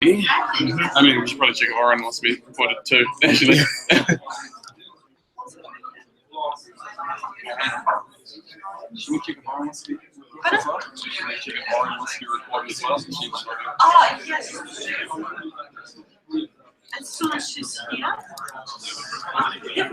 I mean, we should probably check if Aurynn wants to be recorded too, actually. Should we check if Aurynn wants to be recorded as well? Should we check if Aurynn wants to be recorded as well? Oh, yes. As soon as she's here. Yep.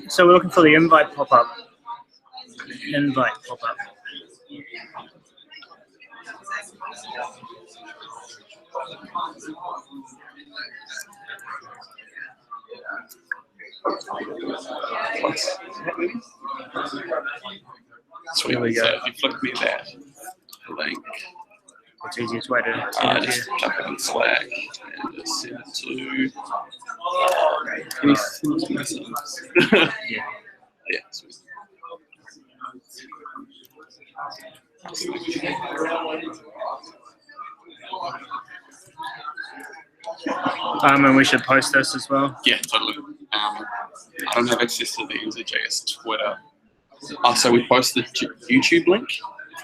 So we're looking for the invite pop-up. Invite pop-up. So here we go. So if you flick me that link, What's the easiest way to send it to just you? chuck it in Slack and just send it to. Can you send it to myself? Yeah. Yeah, sweet. And we should post this as well. Yeah, totally. I don't have access to the NZJS Twitter. Oh, so we post the YouTube link,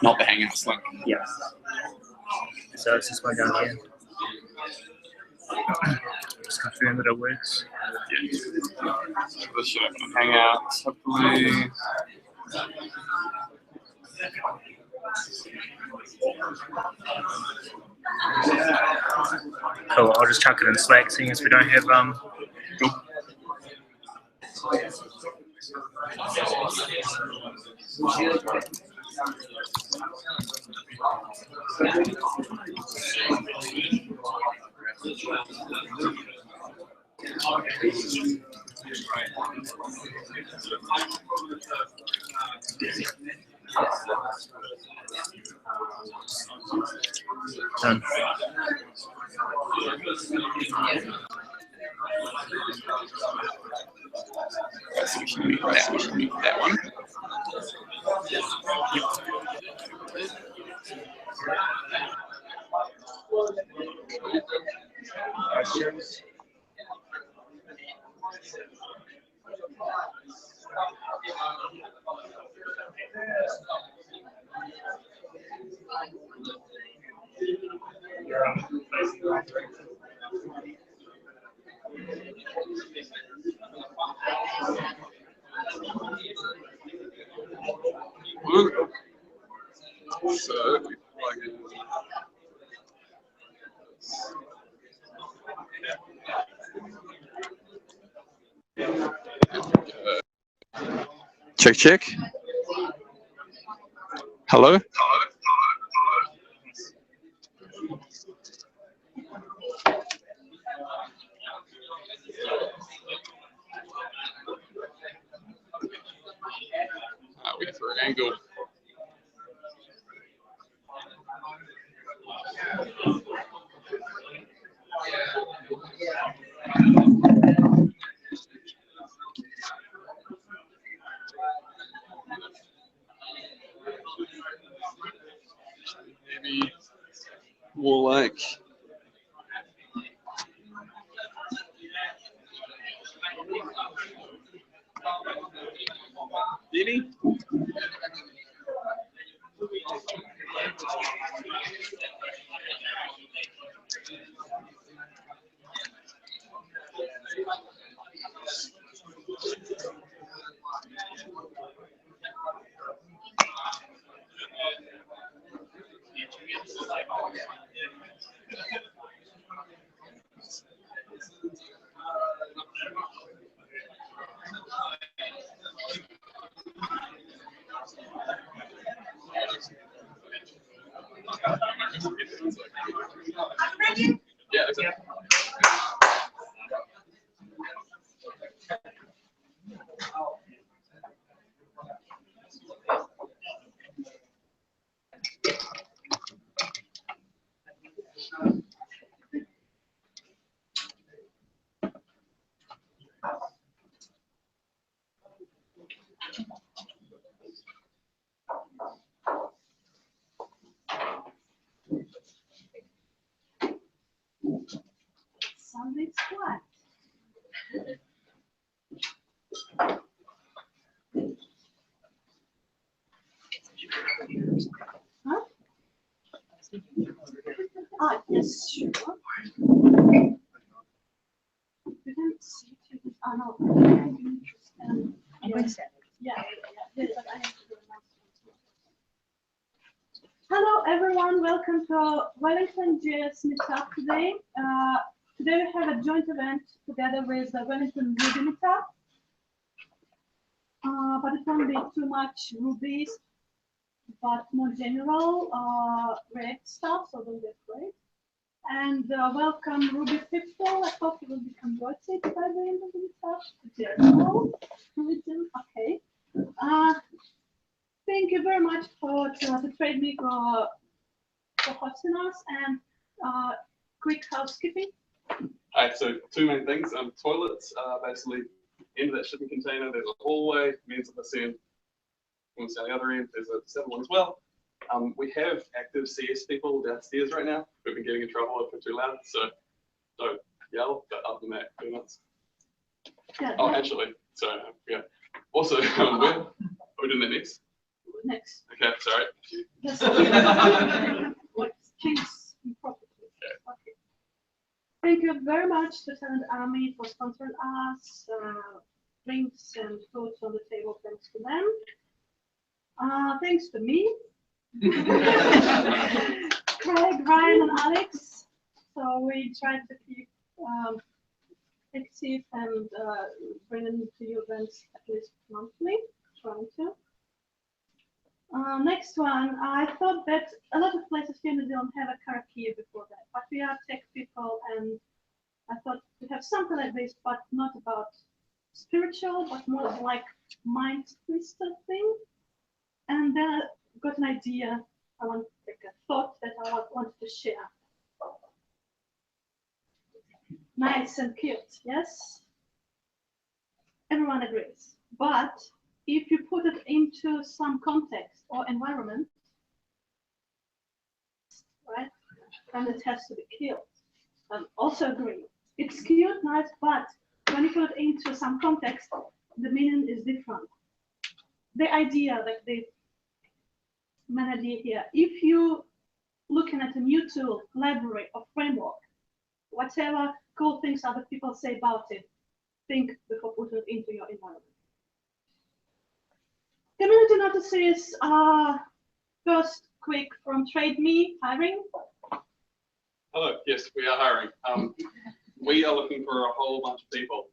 not the Hangouts link. Yeah. So it's this one down here. Just confirm that it works. Yeah. So this should happen in Hangouts, hopefully. Cool. I'll just chuck it in Slack, seeing as we don't have Cool. done. So we should mute that. We should mute that one. Questions? So we plug in. Check, check. Hello? Wait for an angle. Maybe more like Diddy? Yeah, exactly. Something flat. Huh? Ah, yes, sure. You didn't see it. Oh, no. I'm going to stand. Yeah, but I have to do announcements. Hello, everyone. Welcome to WellingtonJS meetup today. Today we have a joint event together with the WellingtonRuby meetup. But it won't be too much Ruby, but more general React stuff, so don't get afraid. And welcome Ruby people. I hope you will be converted by the end of the meetup. Religion, okay. Thank you very much for the trade week for hosting us, and quick housekeeping. Alright, so two main things. Toilets are basically into that shipping container. There's a hallway, men's at this end. Women's down the other end. There's a separate one as well. We have active CS people downstairs right now. We've been getting in trouble if we're too loud, so don't yell. But other than that, pretty much. Yeah, Oh, actually, sorry. Yeah. Also, we're doing that next. next. Okay, sorry. Yes. Like things properly. Okay. Thank you very much to Talent Army for sponsoring us. Drinks and foods on the table, thanks to them. Thanks to me. Craig, Ryan, and Alex. So we try to keep active and bringing to you events at least monthly. Trying to. Next one, I thought that a lot of places here in New Zealand have a karaoke before that, but we are tech people, and I thought we have something like this, but not about spiritual, but more like mind twister thing. And then I got an idea. I want like a thought that I wanted to share. Nice and cute, yes? Everyone agrees. But if you put it into some context or environment, right, then it has to be cute. I also agree. It's cute, nice, but when you put it into some context, the meaning is different. The idea, like the main idea here, if you looking at a new tool, library, or framework, whatever cool things other people say about it, think before putting it into your environment. Community notices are first quick from TradeMe hiring. Hello, yes, we are hiring. We are looking for a whole bunch of people.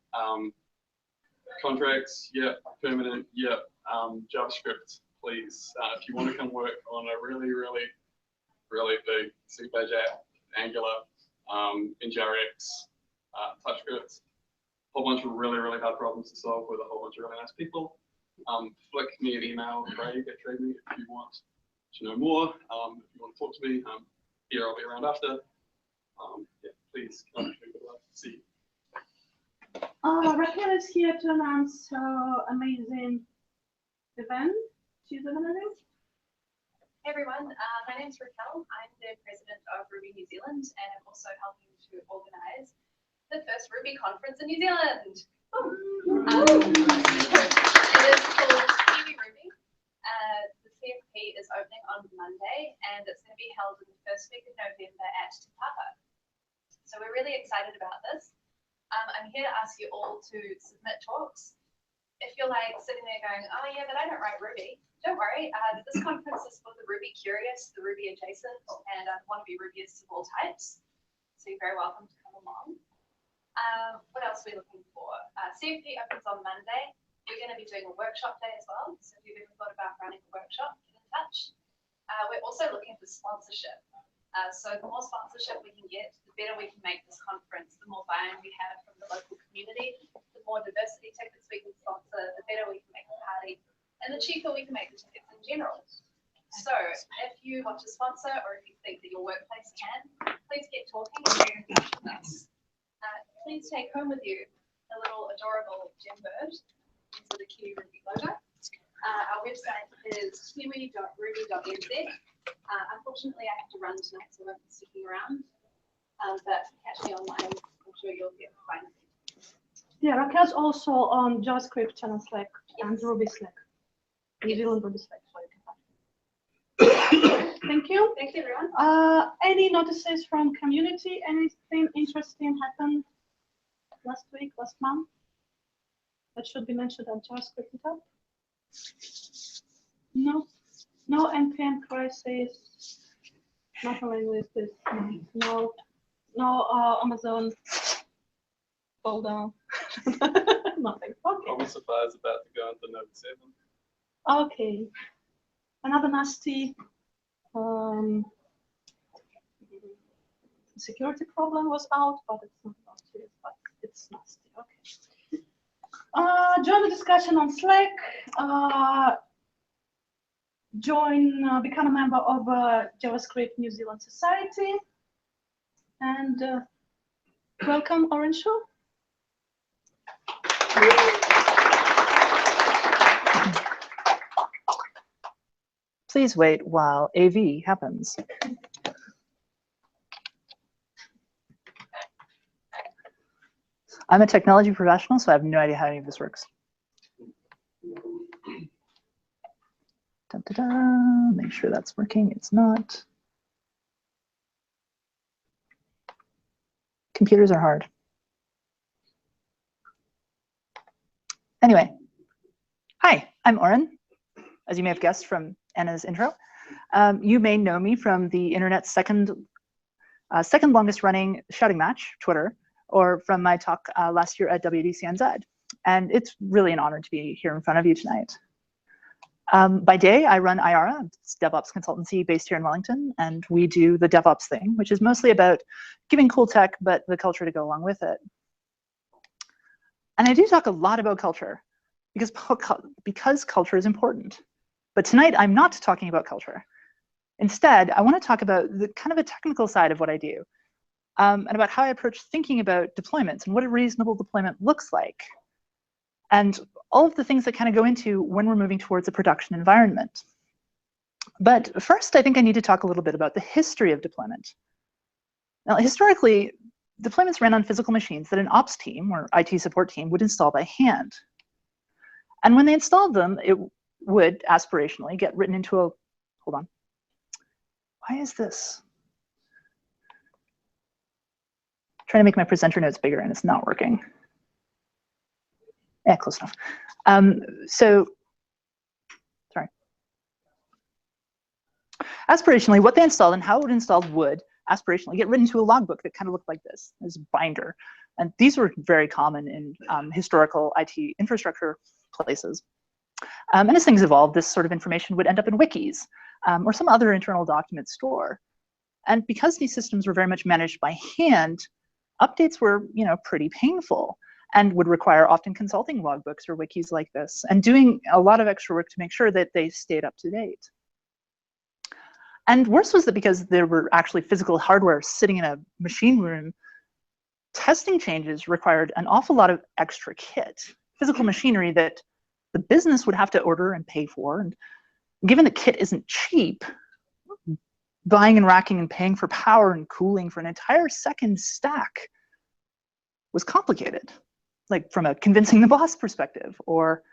Contracts, yeah. Permanent, yeah. JavaScript, please. If you want to come work on a really big C-Page app, Angular, NGRX, TypeScript, a whole bunch of really hard problems to solve with a whole bunch of really nice people. Flick me an email, Craig at TradeMe, if you want to know more. If you want to talk to me, here I'll be around after. Yeah, please come. We would love to see you. Raquel is here to announce her amazing event. She's organizing. Hey everyone, my name is Raquel. I'm the president of Ruby New Zealand, and I'm also helping to organize the first Ruby conference in New Zealand. It is called Kiwi Ruby. The CFP is opening on Monday, and it's going to be held in the first week of November at Te Papa. So we're really excited about this. I'm here to ask you all to submit talks. If you're like sitting there going, oh yeah, but I don't write Ruby, don't worry. This conference is for the Ruby curious, the Ruby adjacent, and wannabe Rubyists of all types. So you're very welcome to come along. What else are we looking for? CFP opens on Monday. We're going to be doing a workshop day as well. So if you've ever thought about running a workshop, get in touch. We're also looking for sponsorship. So the more sponsorship we can get, the better we can make this conference, the more buy-in we have from the local community, the more diversity tickets we can sponsor, the better we can make the party, and the cheaper we can make the tickets in general. So if you want to sponsor, or if you think that your workplace can, please get talking and get in touch with us. Please take home with you a little adorable gem bird into the Kiwi Ruby logo. Our website is kiwi.ruby.nz. Unfortunately, I have to run tonight, so I won't be sticking around. But catch me online. I'm sure you'll get fine. Yeah, Raquel's also on JavaScript channel Slack and Ruby Slack. New Zealand Ruby Slack. Thank you. Thanks, everyone. Any notices from community? Anything interesting happened last week, last month? That should be mentioned on JavaScript meetup? No. No NPM crisis. Nothing with this. No. No Amazon fall down. Nothing. Okay. Promise of Fire is about to go into Node 7. Okay. Another nasty security problem was out, but it's not out here, but it's nasty. Okay. Join the discussion on Slack. Become a member of JavaScript New Zealand Society. And welcome, Aurynn Shaw. Please wait while AV happens. I'm a technology professional, so I have no idea how any of this works. Dun, dun, dun. Make sure that's working. It's not. Computers are hard. Anyway, hi, I'm Aurynn, as you may have guessed from Anna's intro. You may know me from the internet's second longest running shouting match, Twitter, or from my talk last year at WDCNZ. And it's really an honor to be here in front of you tonight. By day, I run IARA, it's a DevOps consultancy based here in Wellington, and we do the DevOps thing, which is mostly about giving cool tech, but the culture to go along with it. And I do talk a lot about culture, because culture is important. But tonight, I'm not talking about culture. Instead, I want to talk about the kind of a technical side of what I do, and about how I approach thinking about deployments and what a reasonable deployment looks like, and all of the things that kind of go into when we're moving towards a production environment. But first, I think I need to talk a little bit about the history of deployment. Now, historically, deployments ran on physical machines that an ops team or IT support team would install by hand. And when they installed them, it would aspirationally get written into a, hold on. Why is this? I'm trying to make my presenter notes bigger and it's not working. Yeah, close enough. Sorry. Aspirationally, what they installed and how it would installed would aspirationally get written to a logbook that kind of looked like this, as a binder. And these were very common in historical IT infrastructure places. And as things evolved, this sort of information would end up in wikis or some other internal document store. And because these systems were very much managed by hand, updates were, pretty painful and would require often consulting logbooks or wikis like this and doing a lot of extra work to make sure that they stayed up to date. And worse was that because there were actually physical hardware sitting in a machine room, testing changes required an awful lot of extra kit, physical machinery that the business would have to order and pay for. And given the kit isn't cheap, buying and racking and paying for power and cooling for an entire second stack was complicated, like from a convincing the boss perspective, or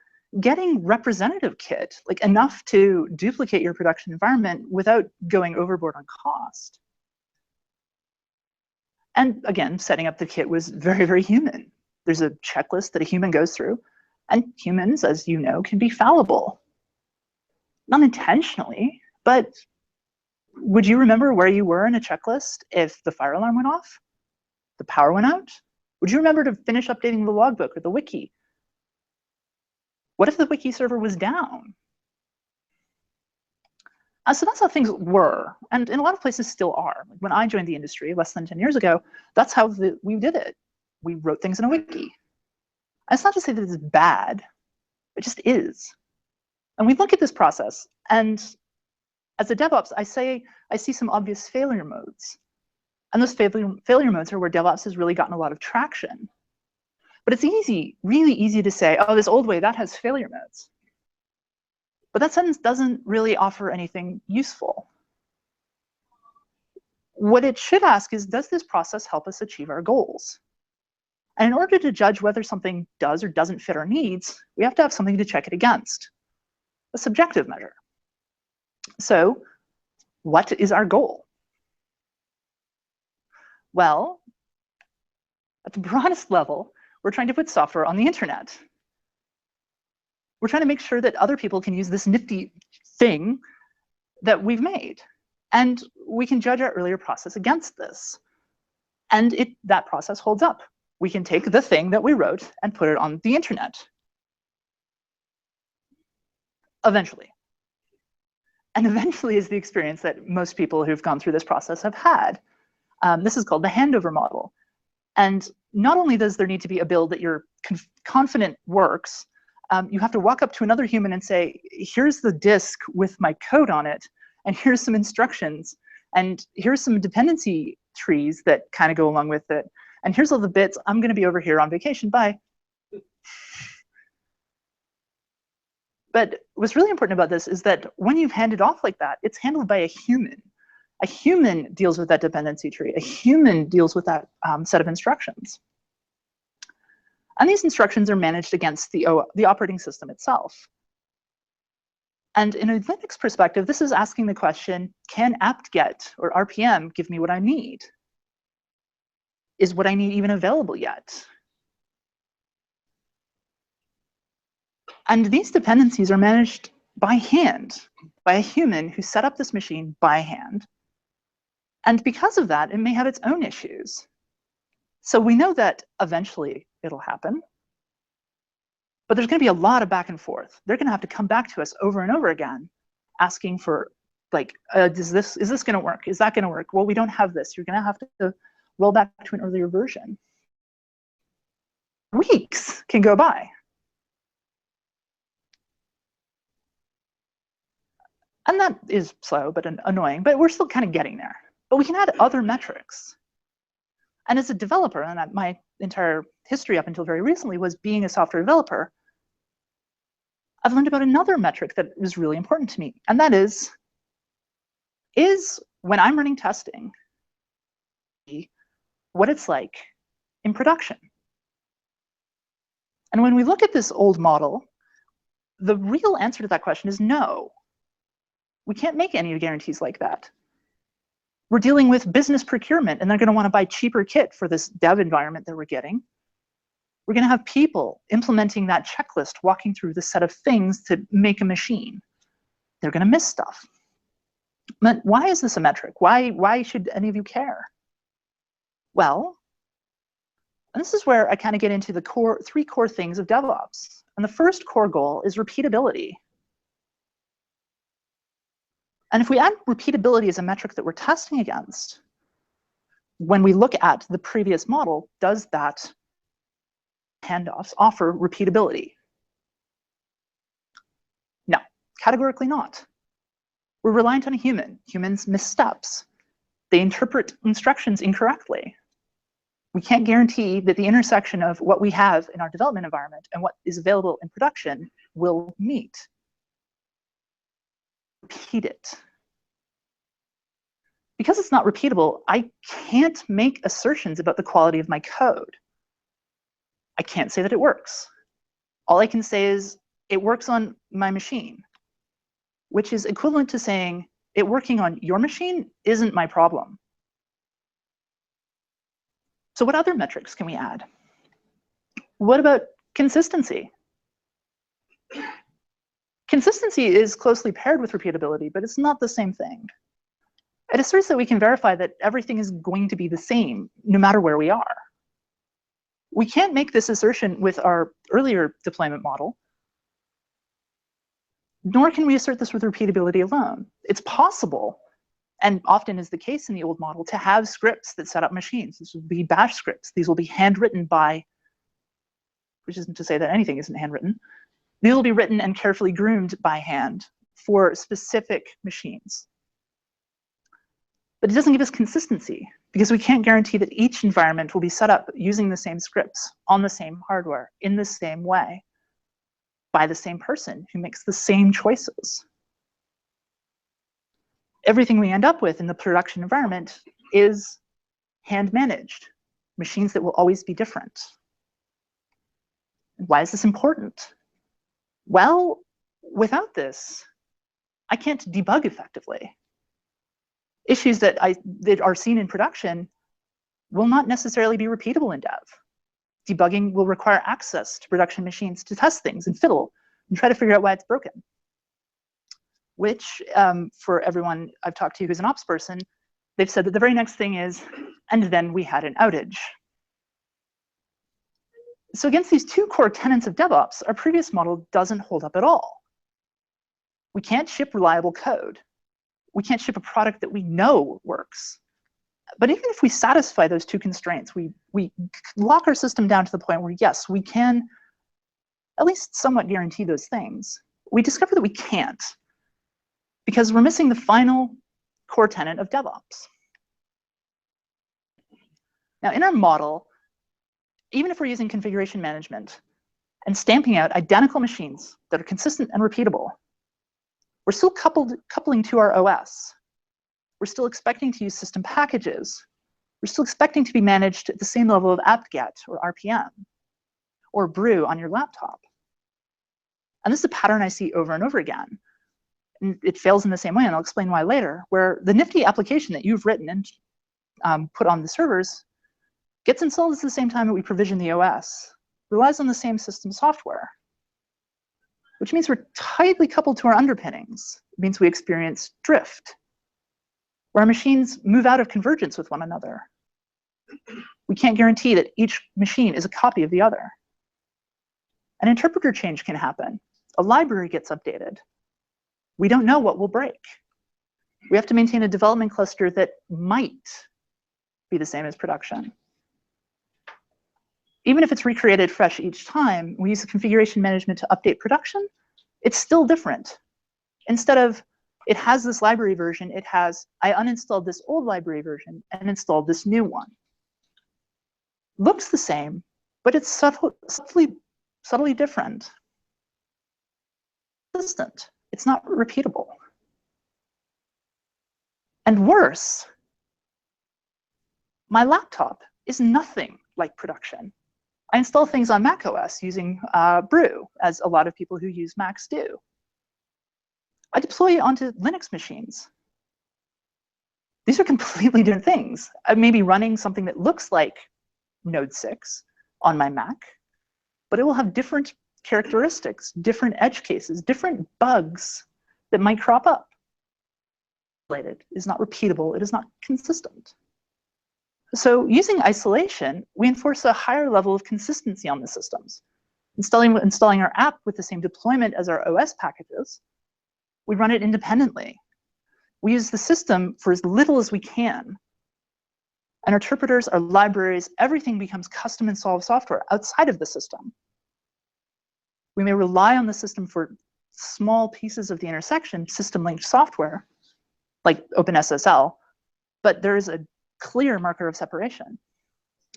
getting representative kit, like enough to duplicate your production environment without going overboard on cost. And again, setting up the kit was very, very human. There's a checklist that a human goes through, and humans, as you know, can be fallible. Not intentionally, but would you remember where you were in a checklist if the fire alarm went off? The power went out? Would you remember to finish updating the logbook or the wiki? What if the wiki server was down? So that's how things were, and in a lot of places still are. When I joined the industry less than 10 years ago, that's how we did it. We wrote things in a wiki. And it's not to say that it's bad, it just is. And we look at this process, and as a DevOps, I see some obvious failure modes. And those failure modes are where DevOps has really gotten a lot of traction. But it's easy, really easy to say, oh, this old way, that has failure modes. But that sentence doesn't really offer anything useful. What it should ask is, does this process help us achieve our goals? And in order to judge whether something does or doesn't fit our needs, we have to have something to check it against, a subjective measure. So what is our goal? Well, at the broadest level, we're trying to put software on the internet. We're trying to make sure that other people can use this nifty thing that we've made. And we can judge our earlier process against this. And that process holds up. We can take the thing that we wrote and put it on the internet. Eventually. And eventually is the experience that most people who've gone through this process have had. This is called the handover model. And not only does there need to be a build that you're confident works, you have to walk up to another human and say, here's the disk with my code on it, and here's some instructions, and here's some dependency trees that kind of go along with it, and here's all the bits. I'm going to be over here on vacation. Bye. But what's really important about this is that when you've handed off like that, it's handled by a human. A human deals with that dependency tree. A human deals with that set of instructions. And these instructions are managed against the operating system itself. And in a Linux perspective, this is asking the question, can apt-get or RPM give me what I need? Is what I need even available yet? And these dependencies are managed by hand, by a human who set up this machine by hand. And because of that, it may have its own issues. So we know that eventually it'll happen. But there's going to be a lot of back and forth. They're going to have to come back to us over and over again, asking for, like, is this going to work? Is that going to work? Well, we don't have this. You're going to have to roll back to an earlier version. Weeks can go by. And that is slow, but annoying. But we're still kind of getting there. But we can add other metrics. And as a developer, and my entire history up until very recently was being a software developer, I've learned about another metric that is really important to me. And that is when I'm running testing, what it's like in production. And when we look at this old model, the real answer to that question is no. We can't make any guarantees like that. We're dealing with business procurement, and they're going to want to buy cheaper kit for this dev environment that we're getting. We're going to have people implementing that checklist, walking through the set of things to make a machine. They're going to miss stuff. But why is this a metric? Why should any of you care? Well, and this is where I kind of get into the three core things of DevOps. And the first core goal is repeatability. And if we add repeatability as a metric that we're testing against, when we look at the previous model, does that handoffs offer repeatability? No, categorically not. We're reliant on a human. Humans miss steps. They interpret instructions incorrectly. We can't guarantee that the intersection of what we have in our development environment and what is available in production will meet. Repeat it. Because it's not repeatable, I can't make assertions about the quality of my code. I can't say that it works. All I can say is it works on my machine, which is equivalent to saying it working on your machine isn't my problem. So what other metrics can we add? What about consistency? Consistency is closely paired with repeatability, but it's not the same thing. It asserts that we can verify that everything is going to be the same no matter where we are. We can't make this assertion with our earlier deployment model Nor can we assert this with repeatability alone. It's possible, and often is the case in the old model, to have scripts that set up machines. This would be bash scripts. These will be handwritten by, which isn't to say that anything isn't handwritten. These will be written and carefully groomed by hand for specific machines. But it doesn't give us consistency, because we can't guarantee that each environment will be set up using the same scripts on the same hardware in the same way by the same person who makes the same choices. Everything we end up with in the production environment is hand-managed, machines that will always be different. And why is this important? Well, without this, I can't debug effectively. Issues that are seen in production will not necessarily be repeatable in dev. Debugging will require access to production machines to test things and fiddle and try to figure out why it's broken. Which, for everyone I've talked to who's an ops person, they've said that the very next thing is, and then we had an outage. So against these two core tenets of DevOps, our previous model doesn't hold up at all. We can't ship reliable code. We can't ship a product that we know works. But even if we satisfy those two constraints, we lock our system down to the point where, yes, we can at least somewhat guarantee those things. We discover that we can't, because we're missing the final core tenet of DevOps. Now, in our model, even if we're using configuration management and stamping out identical machines that are consistent and repeatable, we're still coupling to our OS. We're still expecting to use system packages. We're still expecting to be managed at the same level of apt-get or RPM or brew on your laptop. And this is a pattern I see over and over again. And it fails in the same way, and I'll explain why later, where the nifty application that you've written and put on the servers gets installed at the same time that we provision the OS, relies on the same system software, which means we're tightly coupled to our underpinnings. It means we experience drift, where our machines move out of convergence with one another. We can't guarantee that each machine is a copy of the other. An interpreter change can happen. A library gets updated. We don't know what will break. We have to maintain a development cluster that might be the same as production. Even if it's recreated fresh each time, we use the configuration management to update production, it's still different. Instead of, it has this library version, it has, I uninstalled this old library version and installed this new one. Looks the same, but it's subtly different. Consistent. It's not repeatable. And worse, my laptop is nothing like production. I install things on macOS using brew, as a lot of people who use Macs do. I deploy it onto Linux machines. These are completely different things. I may be running something that looks like Node 6 on my Mac, but it will have different characteristics, different edge cases, different bugs that might crop up. It is not repeatable, it is not consistent. So using isolation, we enforce a higher level of consistency on the systems. Installing our app with the same deployment as our OS packages, we run it independently. We use the system for as little as we can. And our interpreters, our libraries, everything becomes custom installed software outside of the system. We may rely on the system for small pieces of the intersection, system-linked software, like OpenSSL, but there is a clear marker of separation.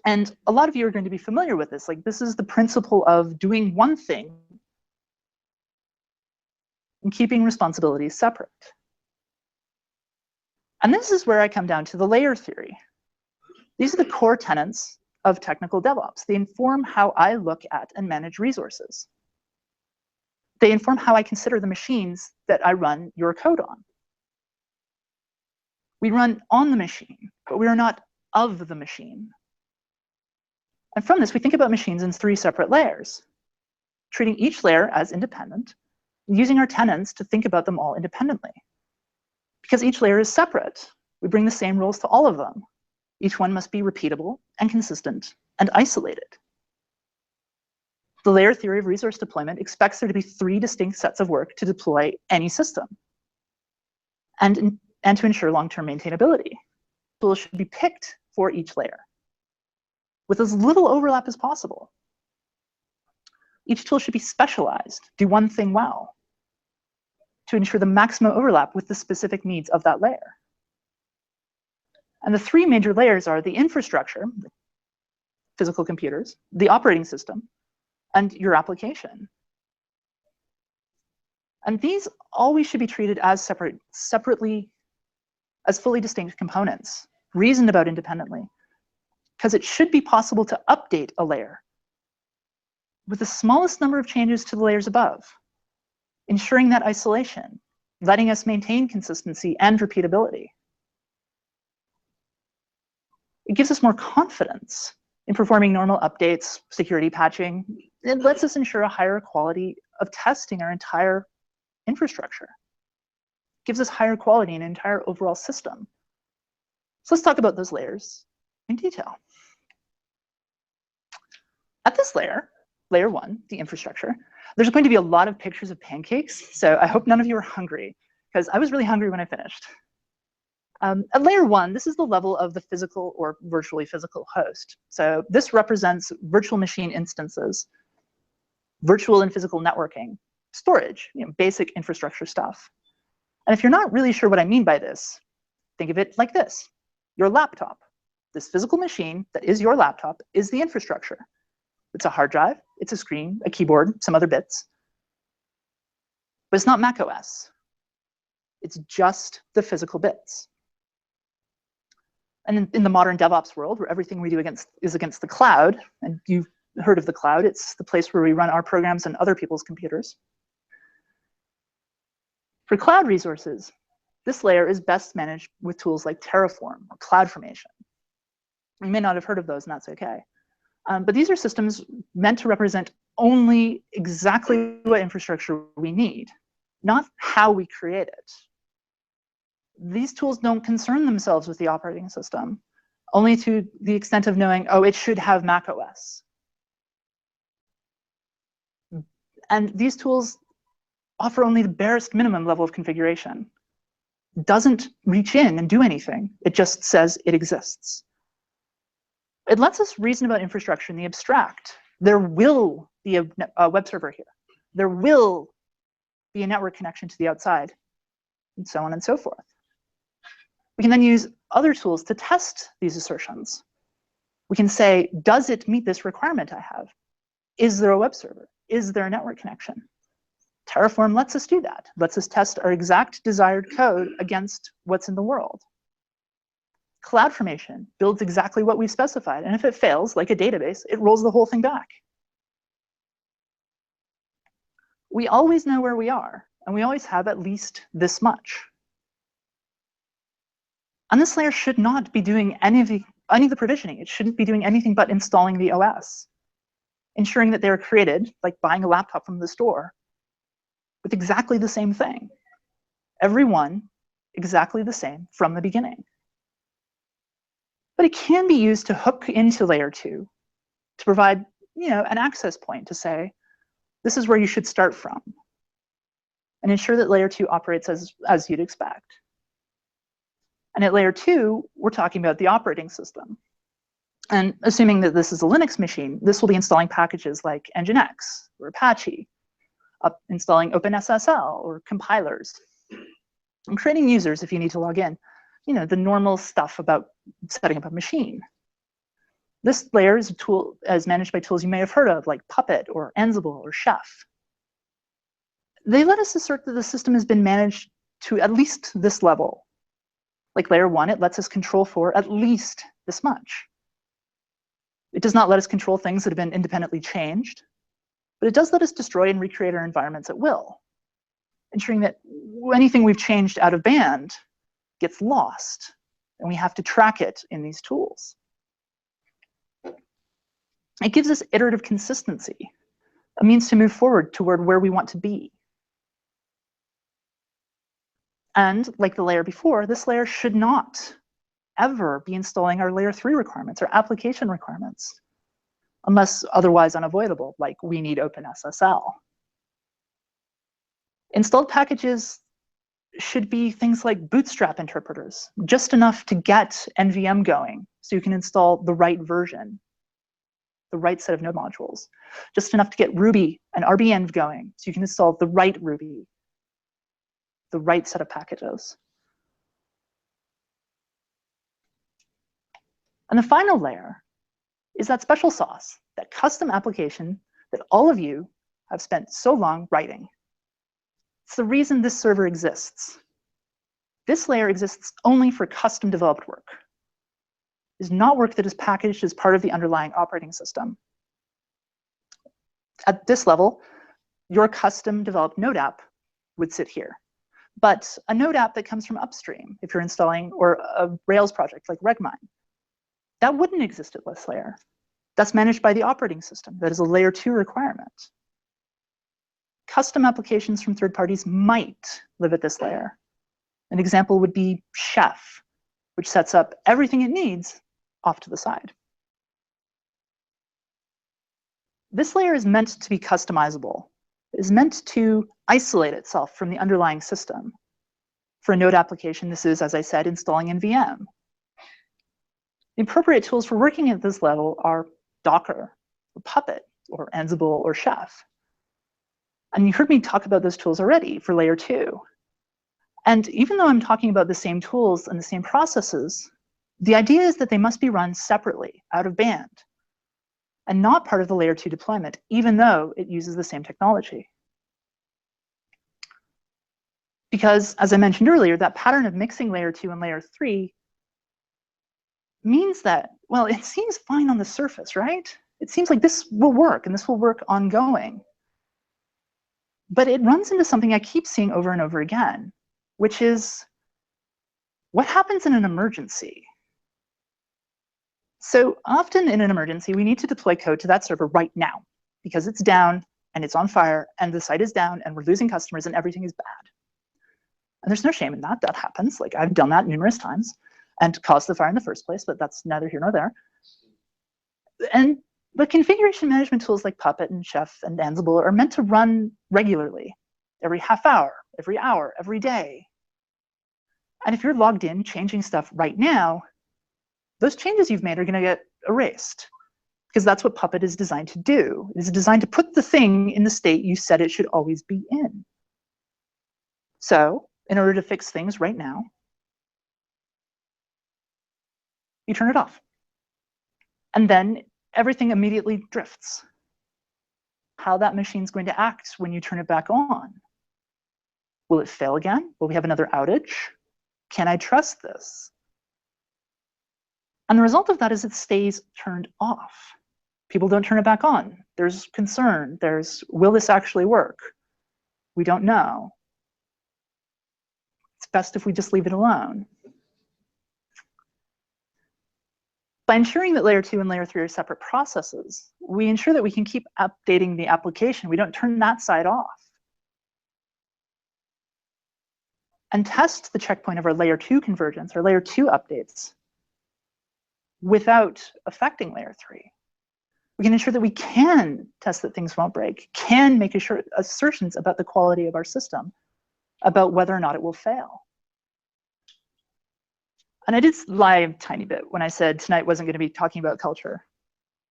And a lot of you are going to be familiar with this. Like, this is the principle of doing one thing and keeping responsibilities separate. And this is where I come down to the layer theory. These are the core tenets of technical DevOps. They inform how I look at and manage resources. They inform how I consider the machines that I run your code on. We run on the machine, but we are not of the machine. And from this, we think about machines in 3 separate layers, treating each layer as independent, and using our tenets to think about them all independently. Because each layer is separate, we bring the same rules to all of them. Each one must be repeatable and consistent and isolated. The layer theory of resource deployment expects there to be 3 distinct sets of work to deploy any system and to ensure long-term maintainability. Tools should be picked for each layer with as little overlap as possible. Each tool should be specialized, do one thing well, to ensure the maximum overlap with the specific needs of that layer. And the 3 major layers are the infrastructure, physical computers, the operating system, and your application. And these always should be treated as separately, as fully distinct components, reasoned about independently, because it should be possible to update a layer with the smallest number of changes to the layers above, ensuring that isolation, letting us maintain consistency and repeatability. It gives us more confidence in performing normal updates, security patching. It lets us ensure a higher quality of testing our entire infrastructure. It gives us higher quality in an entire overall system. So let's talk about those layers in detail. At this layer, layer 1, the infrastructure, there's going to be a lot of pictures of pancakes. So I hope none of you are hungry, because I was really hungry when I finished. At layer 1, this is the level of the physical or virtually physical host. So this represents virtual machine instances, virtual and physical networking, storage, basic infrastructure stuff. And if you're not really sure what I mean by this, think of it like this. Your laptop, this physical machine that is your laptop, is the infrastructure. It's a hard drive, it's a screen, a keyboard, some other bits. But it's not macOS. It's just the physical bits. And in the modern DevOps world, where everything we do is against the cloud, and you've heard of the cloud, it's the place where we run our programs on other people's computers. For cloud resources, this layer is best managed with tools like Terraform or CloudFormation. You may not have heard of those, and that's okay. But these are systems meant to represent only exactly what infrastructure we need, not how we create it. These tools don't concern themselves with the operating system, only to the extent of knowing, oh, it should have macOS. And these tools offer only the barest minimum level of configuration. It doesn't reach in and do anything. It just says it exists. It lets us reason about infrastructure in the abstract. There will be a web server here. There will be a network connection to the outside, and so on and so forth. We can then use other tools to test these assertions. We can say, does it meet this requirement I have? Is there a web server? Is there a network connection? Terraform lets us do that, lets us test our exact desired code against what's in the world. CloudFormation builds exactly what we've specified, and if it fails, like a database, it rolls the whole thing back. We always know where we are, and we always have at least this much. And this layer should not be doing any of the provisioning. It shouldn't be doing anything but installing the OS, ensuring that they're created, like buying a laptop from the store, with exactly the same thing. Every one exactly the same from the beginning. But it can be used to hook into layer 2 to provide, an access point to say, this is where you should start from, and ensure that layer 2 operates as you'd expect. And at layer 2, we're talking about the operating system. And assuming that this is a Linux machine, this will be installing packages like Nginx or Apache, installing OpenSSL or compilers, and creating users if you need to log in. The normal stuff about setting up a machine. This layer is managed by tools you may have heard of, like Puppet or Ansible or Chef. They let us assert that the system has been managed to at least this level. Like layer 1, it lets us control for at least this much. It does not let us control things that have been independently changed, but it does let us destroy and recreate our environments at will, ensuring that anything we've changed out of band gets lost, and we have to track it in these tools. It gives us iterative consistency, a means to move forward toward where we want to be. And like the layer before, this layer should not ever be installing our layer 3 requirements or application requirements. unless otherwise unavoidable, like we need OpenSSL. Installed packages should be things like bootstrap interpreters, just enough to get NVM going so you can install the right version, the right set of node modules, just enough to get Ruby and RBEnv going so you can install the right Ruby, the right set of packages. And the final layer is that special sauce, that custom application that all of you have spent so long writing. It's the reason this server exists. This layer exists only for custom developed work. It is not work that is packaged as part of the underlying operating system. At this level, your custom developed node app would sit here. But a node app that comes from upstream, if you're installing, or a Rails project like Regmine, that wouldn't exist at this layer. That's managed by the operating system. That is a layer 2 requirement. Custom applications from third parties might live at this layer. An example would be Chef, which sets up everything it needs off to the side. This layer is meant to be customizable. It is meant to isolate itself from the underlying system. For a node application, this is, as I said, installing NVM. The appropriate tools for working at this level are Docker, or Puppet, or Ansible, or Chef. And you heard me talk about those tools already for layer 2. And even though I'm talking about the same tools and the same processes, the idea is that they must be run separately, out of band, and not part of the layer 2 deployment, even though it uses the same technology. Because, as I mentioned earlier, that pattern of mixing layer 2 and layer 3 means that, well, it seems fine on the surface, right? It seems like this will work, and this will work ongoing. But it runs into something I keep seeing over and over again, which is, what happens in an emergency? So often in an emergency, we need to deploy code to that server right now, because it's down, and it's on fire, and the site is down, and we're losing customers, and everything is bad. And there's no shame in that. That happens. Like, I've done that numerous times and caused the fire in the first place, but that's neither here nor there. But configuration management tools like Puppet and Chef and Ansible are meant to run regularly, every half hour, every day. And if you're logged in changing stuff right now, those changes you've made are going to get erased, because that's what Puppet is designed to do. It is designed to put the thing in the state you said it should always be in. So in order to fix things right now, you turn it off. And then everything immediately drifts. How that machine's going to act when you turn it back on. Will it fail again? Will we have another outage? Can I trust this? And the result of that is it stays turned off. People don't turn it back on. There's concern. Will this actually work? We don't know. It's best if we just leave it alone. By ensuring that layer 2 and layer 3 are separate processes, we ensure that we can keep updating the application. We don't turn that side off. And test the checkpoint of our layer 2 convergence, or layer 2 updates, without affecting layer 3. We can ensure that we can test that things won't break, can make assertions about the quality of our system, about whether or not it will fail. And I did lie a tiny bit when I said tonight wasn't going to be talking about culture,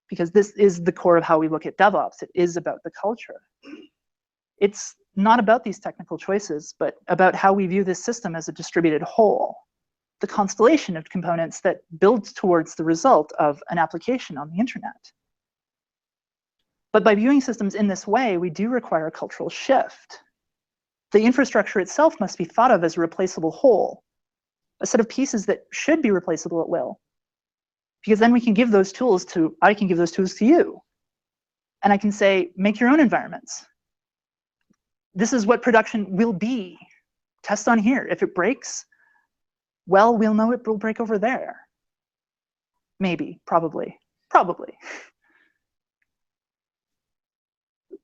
because this is the core of how we look at DevOps. It is about the culture. It's not about these technical choices, but about how we view this system as a distributed whole, the constellation of components that build towards the result of an application on the internet. But by viewing systems in this way, we do require a cultural shift. The infrastructure itself must be thought of as a replaceable whole, a set of pieces that should be replaceable at will. Because then we can give those tools to, I can give those tools to you. And I can say, make your own environments. This is what production will be. Test on here. If it breaks, well, we'll know it will break over there. Maybe, probably.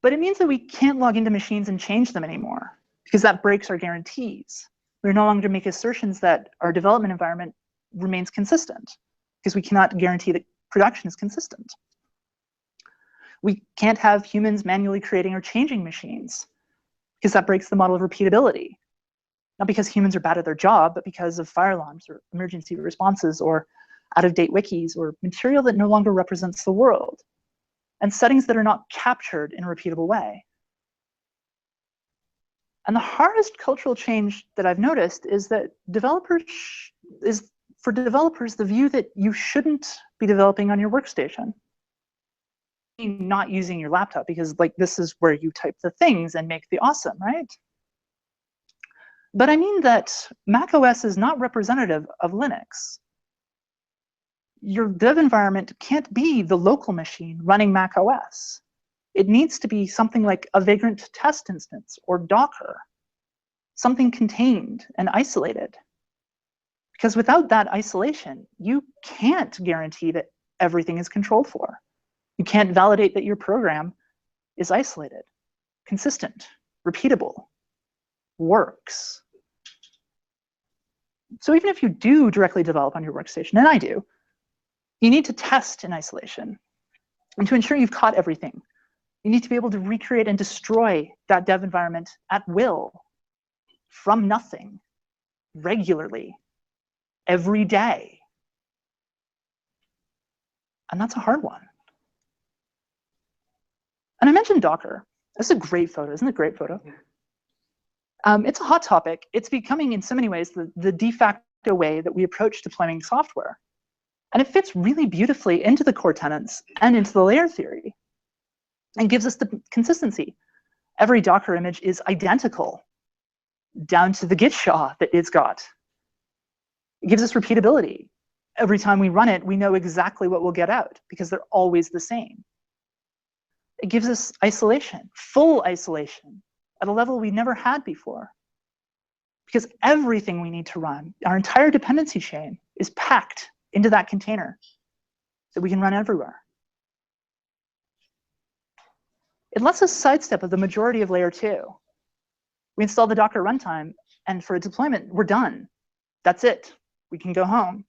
But it means that we can't log into machines and change them anymore, because that breaks our guarantees. We're no longer make assertions that our development environment remains consistent, because we cannot guarantee that production is consistent. We can't have humans manually creating or changing machines because that breaks the model of repeatability. Not because humans are bad at their job, but because of fire alarms or emergency responses or out-of-date wikis or material that no longer represents the world and settings that are not captured in a repeatable way. And the hardest cultural change that I've noticed is that for developers, the view that you shouldn't be developing on your workstation. Not using your laptop because like this is where you type the things and make the awesome, right? But I mean that Mac OS is not representative of Linux. Your dev environment can't be the local machine running Mac OS. It needs to be something like a Vagrant test instance or Docker, something contained and isolated. Because without that isolation, you can't guarantee that everything is controlled for. You can't validate that your program is isolated, consistent, repeatable, works. So even if you do directly develop on your workstation, and I do, you need to test in isolation. And to ensure you've caught everything, you need to be able to recreate and destroy that dev environment at will, from nothing, regularly, every day. And that's a hard one. And I mentioned Docker. This is a great photo. Isn't it a great photo? It's a hot topic. It's becoming, in so many ways, the de facto way that we approach deploying software. And it fits really beautifully into the core tenets and into the layer theory and gives us the consistency. Every Docker image is identical down to the Git SHA that it's got. It gives us repeatability. Every time we run it, we know exactly what we'll get out because they're always the same. It gives us isolation, full isolation, at a level we never had before. Because everything we need to run, our entire dependency chain, is packed into that container that we can run everywhere. It lets us sidestep of the majority of layer 2. We install the Docker runtime, and for a deployment, we're done. That's it. We can go home.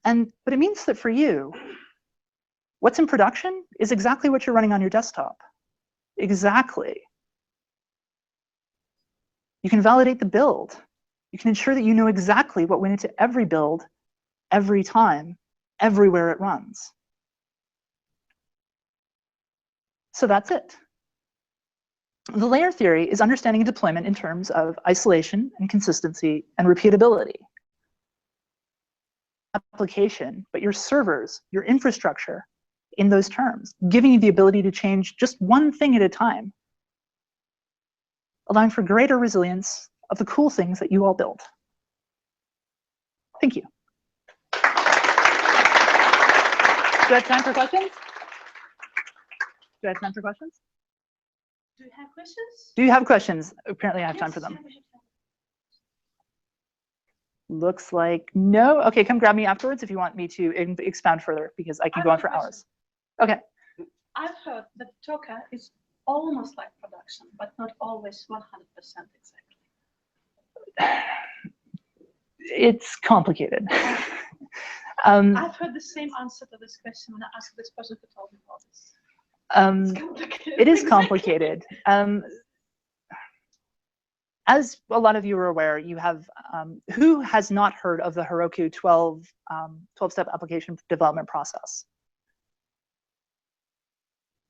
But it means that for you, what's in production is exactly what you're running on your desktop. Exactly. You can validate the build. You can ensure that you know exactly what went into every build, every time, everywhere it runs. So that's it. The layer theory is understanding deployment in terms of isolation and consistency and repeatability. Application, but your servers, your infrastructure in those terms, giving you the ability to change just one thing at a time, allowing for greater resilience of the cool things that you all build. Thank you. Do I have time for questions? Do I have time for questions? Do you have questions? Do you have questions? Apparently I have time for them. Yeah, we have time. Looks like no. Okay, come grab me afterwards if you want me to expound further, because I can go on for hours. Okay. I've heard that Docker is almost like production, but not always 100% exactly. It's complicated. I've heard the same answer to this question when I asked this person who told me about this. It's complicated. It is complicated. As a lot of you are aware, you have, who has not heard of the Heroku 12-step application development process?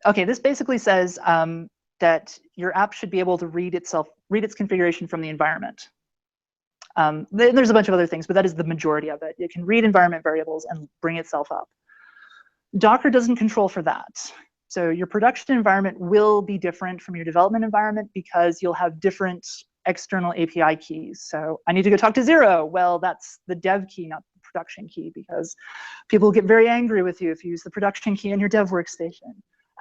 Okay, this basically says that your app should be able to read its configuration from the environment. There's a bunch of other things, but that is the majority of it. It can read environment variables and bring itself up. Docker doesn't control for that. So your production environment will be different from your development environment because you'll have different external API keys. So I need to go talk to 0. Well, that's the dev key, not the production key, because people get very angry with you if you use the production key in your dev workstation.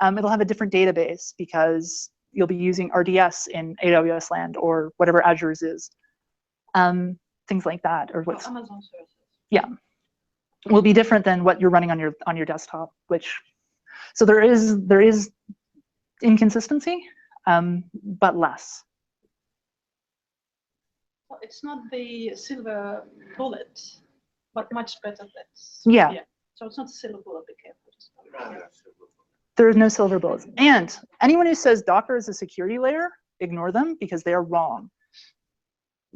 It'll have a different database because you'll be using RDS in AWS land or whatever Azure's is. Things like that, or what's Amazon services. Yeah, will be different than what you're running on your desktop. So there is inconsistency, but less. Well, it's not the silver bullet, but much better than. Yeah. So it's not a silver bullet. Be careful. There is no silver bullets. And anyone who says Docker is a security layer, ignore them because they are wrong.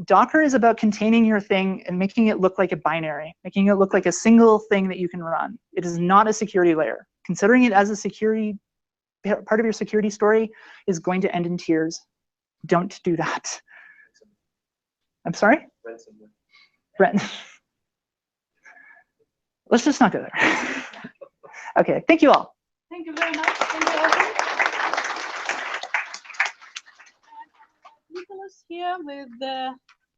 Docker is about containing your thing and making it look like a binary, making it look like a single thing that you can run. It is not a security layer. Considering it as a security part of your security story is going to end in tears. Don't do that. I'm sorry? Rent. Let's just not go there. Okay, thank you all. Thank you very much. Thank you, Aurynn. Nicholas here with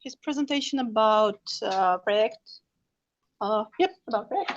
his presentation about Project. About Project.